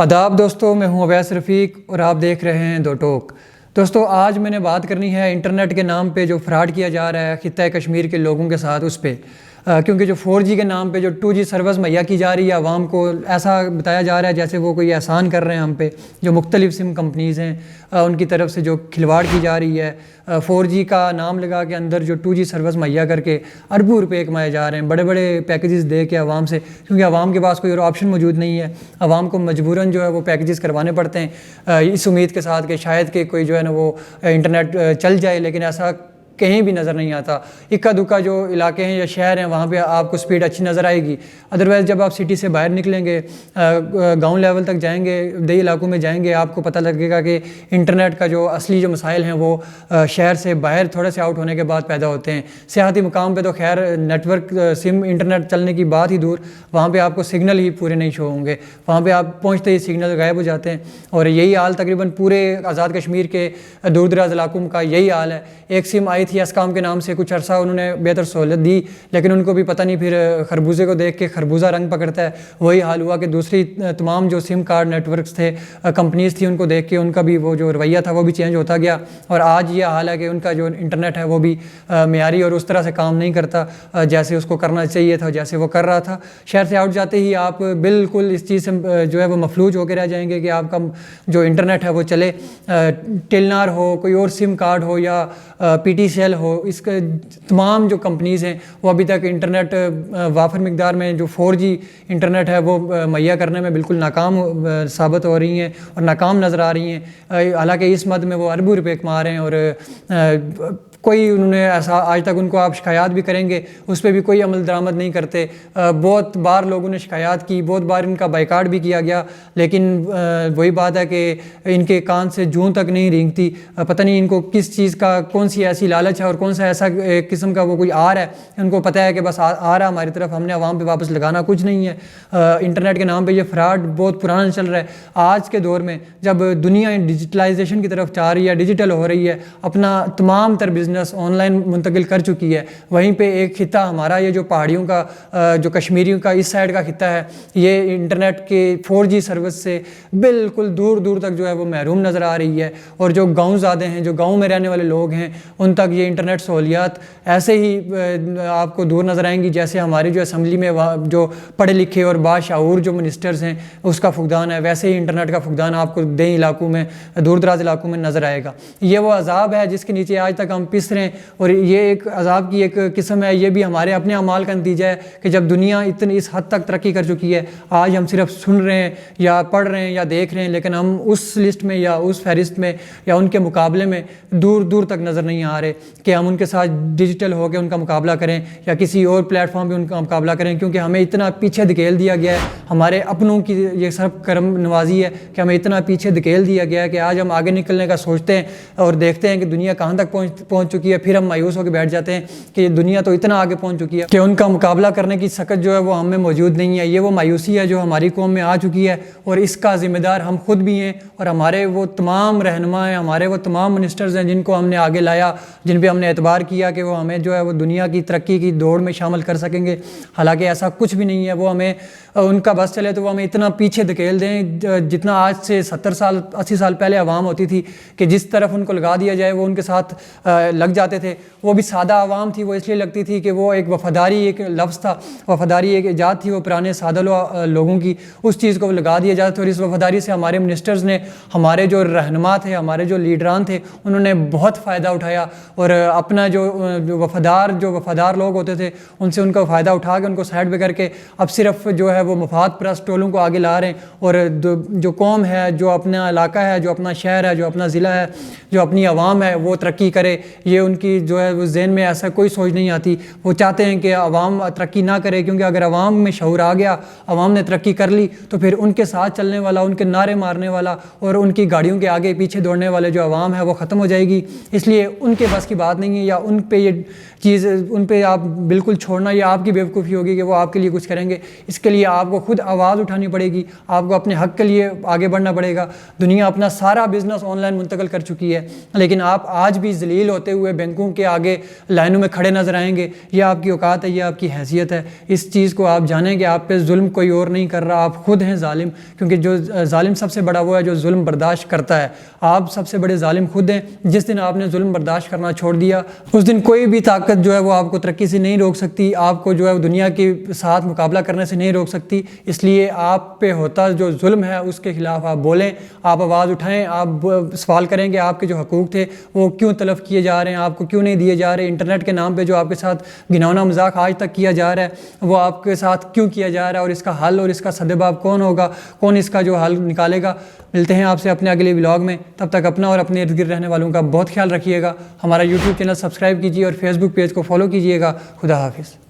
आदाब दोस्तों, मैं हूं अवैस रफ़ीक और आप देख रहे हैं दो टोक। दोस्तों, आज मैंने बात करनी है इंटरनेट के नाम पे जो फ्रॉड किया जा रहा है खित्ता कश्मीर के लोगों के साथ उस पर। क्योंकि जो 4G के नाम पे जो 2G सर्विस मुहैया की जा रही है आवाम को, ऐसा बताया जा रहा है जैसे वो कोई एहसान कर रहे हैं हम पे। जो मुख्तलिफ सिम कंपनीज़ हैं उनकी तरफ से जो खिलवाड़ की जा रही है, 4G का नाम लगा के अंदर जो 2G सर्विस मुहैया करके अरबों रुपए कमाए जा रहे हैं, बड़े बड़े पैकेजेस दे के आवाम से, क्योंकि आवाम के पास कोई और ऑप्शन मौजूद नहीं है। आवाम को मजबूरन जो है वो पैकेजेस करवाने पड़ते हैं इस उम्मीद के साथ कि शायद कि कोई जो है ना वो इंटरनेट चल जाए, लेकिन ऐसा कहीं भी नज़र नहीं आता। इक्का दुक्का जो इलाके हैं या शहर हैं वहाँ पे आपको स्पीड अच्छी नज़र आएगी। अदरवाइज़ जब आप सिटी से बाहर निकलेंगे, गांव लेवल तक जाएंगे, देही इलाकों में जाएंगे, आपको पता लगेगा कि इंटरनेट का जो असली जो मसाइल हैं वो शहर से बाहर थोड़े से आउट होने के बाद पैदा होते हैं। सियाहती मुकाम पे तो खैर नेटवर्क सिम इंटरनेट चलने की बात ही दूर, वहाँ पे आपको सिग्नल ही पूरे नहीं शो होंगे। वहाँ पे आप पहुँचते ही सिग्नल गायब हो जाते हैं। और यही हाल तकरीबन पूरे आज़ाद कश्मीर के दूर दराज इलाकों का यही हाल है। एक सिम आई थी अस्काम के नाम से, कुछ अरसा उन्होंने बेहतर सहूलत दी, लेकिन उनको भी पता नहीं, फिर खरबूजे को देख के खरबूजा रंग पकड़ता है। वही हाल हुआ कि दूसरी तमाम जो सिम कार्ड नेटवर्क्स थे, कंपनीज़ थी, उनको देख के उनका भी वो जो रवैया था वो भी चेंज होता गया। और आज ये हाल है कि उनका जो इंटरनेट है वो भी मेयारी और उस तरह से काम नहीं करता जैसे उसको करना चाहिए था, जैसे वो कर रहा था। शहर से आउट जाते ही आप बिल्कुल इस चीज़ से जो है वो मफलूज होकर रह जाएंगे कि आपका जो इंटरनेट है वो चले। टेलनार हो, कोई और सिम कार्ड हो या PTCL हो, इसके तमाम जो कंपनीज़ हैं वो अभी तक इंटरनेट वाफर मिकदार में जो 4G इंटरनेट है वो मुहैया करने में बिल्कुल नाकाम साबित हो रही हैं और नाकाम नज़र आ रही हैं। हालांकि इस मद में वो अरबों रुपए कमा रहे हैं और कोई उन्होंने ऐसा आज तक उनको आप शिकायत भी करेंगे उस पर भी कोई अमल दरामद नहीं करते। बहुत बार लोगों ने शिकायत की, बहुत बार इनका बाइकाट भी किया गया, लेकिन वही बात है कि इनके कान से जूं तक नहीं रेंगती। पता नहीं इनको किस चीज़ का, कौन सी ऐसी लालच है और कौन सा ऐसा किस्म का वो कोई आर है। उनको पता है कि बस आ रहा हमारी तरफ, हमने आवाम पे वापस लगाना कुछ नहीं है। इंटरनेट के नाम पे ये फ्रॉड बहुत पुराना चल रहा है। आज के दौर में जब दुनिया डिजिटलाइजेशन की तरफ जा रही है, डिजिटल हो रही है, अपना तमाम तर बिज़नेस ऑनलाइन मुंतकिल कर चुकी है, वहीं पे एक खित्ता हमारा ये जो पहाड़ियों का जो कश्मीरियों का इस साइड का खित्ता है, ये इंटरनेट के 4G सर्विस से बिल्कुल दूर दूर तक जो है वो महरूम नज़र आ रही है। और जो गाँव ज़्यादा हैं, जो गाँव में रहने वाले लोग हैं, उन तक ये इंटरनेट सहूलियात ऐसे ही आपको दूर नज़र आएंगी जैसे हमारी जो असम्बली में जो पढ़े लिखे और बाशऊर जो मिनिस्टर्स हैं उसका फुकदान है, वैसे ही इंटरनेट का फुकदान आपको देही इलाकों में, दूर दराज इलाकों में नज़र आएगा। ये वो अजाब है जिसके नीचे आज तक हम पिस रहे हैं और ये एक अजाब की एक किस्म है। ये भी हमारे अपने अमाल का नतीजा है कि जब दुनिया इतनी इस हद तक तरक्की कर चुकी है, आज हम सिर्फ सुन रहे हैं या पढ़ रहे हैं या देख रहे हैं, लेकिन हम उस लिस्ट में या उस फहरिस्त में या उनके मुकाबले में दूर दूर तक नज़र नहीं आ रहे कि हम उनके साथ डिजिटल होकर उनका मुकाबला करें या किसी और प्लेटफॉर्म पे उनका मुकाबला करें, क्योंकि हमें इतना पीछे धकेल दिया गया है। हमारे अपनों की ये सब करम नवाजी है कि हमें इतना पीछे धकेल दिया गया है कि आज हम आगे निकलने का सोचते हैं और देखते हैं कि दुनिया कहाँ तक पहुँच चुकी है, फिर हम मायूस होकर बैठ जाते हैं कि दुनिया तो इतना आगे पहुँच चुकी है कि उनका मुकाबला करने की सकत जो है वो हमें मौजूद नहीं है। ये वो मायूसी है जो हमारी कौम में आ चुकी है और इसका ज़िम्मेदार हम खुद भी हैं और हमारे वो तमाम रहनुमा हैं, हमारे वो तमाम मिनिस्टर्स हैं जिनको हमने आगे लाया, जिन पे हमने एतबार किया कि वो हमें जो है वो दुनिया की तरक्की की दौड़ में शामिल कर सकेंगे। हालांकि ऐसा कुछ भी नहीं है। वो हमें उनका बस चले तो वो हमें इतना पीछे धकेल दें जितना आज से 70 साल 80 साल पहले आवाम होती थी कि जिस तरफ उनको लगा दिया जाए वो उनके साथ लग जाते थे। वो भी सादा आवाम थी, वो इसलिए लगती थी कि वो एक वफ़ादारी एक लफ्ज़ था, वफ़ादारी एक ईजाद थी वो पुराने सादा लोगों की, उस चीज़ को लगा दिया जाता था। और इस वफ़ादारी से हमारे मिनिस्टर्स ने, हमारे जो रहनुमा थे, हमारे जो लीडरान थे, उन्होंने बहुत फ़ायदा उठाया और अपना जो वफ़ादार लोग होते थे उनसे उनका फ़ायदा उठा के उनको साइड पे करके अब सिर्फ जो है वो मफाद परस्त टोलों को आगे ला रहे हैं। और जो कौम है, जो अपना इलाका है, जो अपना शहर है, जो अपना ज़िला है, जो अपनी आवाम है वो तरक्की करे, ये उनकी जो है वो ज़हन में ऐसा कोई सोच नहीं आती। वो चाहते हैं कि आवाम तरक्की ना करे, क्योंकि अगर आवाम में शऊर आ गया, आवाम ने तरक्की कर ली, तो फिर उनके साथ चलने वाला, उनके नारे मारने वाला और उनकी गाड़ियों के आगे पीछे दौड़ने वाले जो आवाम है वो ख़त्म हो जाएगी। इसलिए उनके बस की बात नहीं है या उन पे ये चीज़ उन पे आप बिल्कुल छोड़ना ये आपकी बेवकूफ़ी होगी कि वो आपके लिए कुछ करेंगे। इसके लिए आपको खुद आवाज़ उठानी पड़ेगी, आपको अपने हक़ के लिए आगे बढ़ना पड़ेगा। दुनिया अपना सारा बिज़नेस ऑनलाइन मुंतकिल कर चुकी है, लेकिन आप आज भी ज़लील होते ہوئے بینکوں کے آگے لائنوں میں کھڑے نظر آئیں گے، یہ آپ کی اوقات ہے، یہ آپ کی حیثیت ہے۔ اس چیز کو آپ جانیں کہ آپ پہ ظلم کوئی اور نہیں کر رہا، آپ خود ہیں ظالم، کیونکہ جو ظالم سب سے بڑا وہ ہے جو ظلم برداشت کرتا ہے۔ آپ سب سے بڑے ظالم خود ہیں۔ جس دن آپ نے ظلم برداشت کرنا چھوڑ دیا، اس دن کوئی بھی طاقت جو ہے وہ آپ کو ترقی سے نہیں روک سکتی، آپ کو جو ہے دنیا کے ساتھ مقابلہ کرنے سے نہیں روک سکتی۔ اس لیے آپ پہ ہوتا جو ظلم ہے اس کے خلاف آپ بولیں، آپ آواز اٹھائیں، آپ سوال کریں کہ آپ کے جو حقوق تھے وہ کیوں تلف کیے جا رہے ہیں، آپ کو کیوں نہیں دیے جا رہے۔ انٹرنیٹ کے نام پہ جو آپ کے ساتھ گھناؤنا مذاق آج تک کیا جا رہا ہے وہ آپ کے ساتھ کیوں کیا جا رہا ہے، اور اس کا حل اور اس کا سدباب کون ہوگا، کون اس کا جو حل نکالے گا۔ ملتے ہیں آپ سے اپنے اگلے ولاگ میں، تب تک اپنا اور اپنے ارد گرد رہنے والوں کا بہت خیال رکھیے گا۔ ہمارا یوٹیوب چینل سبسکرائب کیجیے اور فیس بک پیج کو فالو کیجیے گا۔ خدا حافظ۔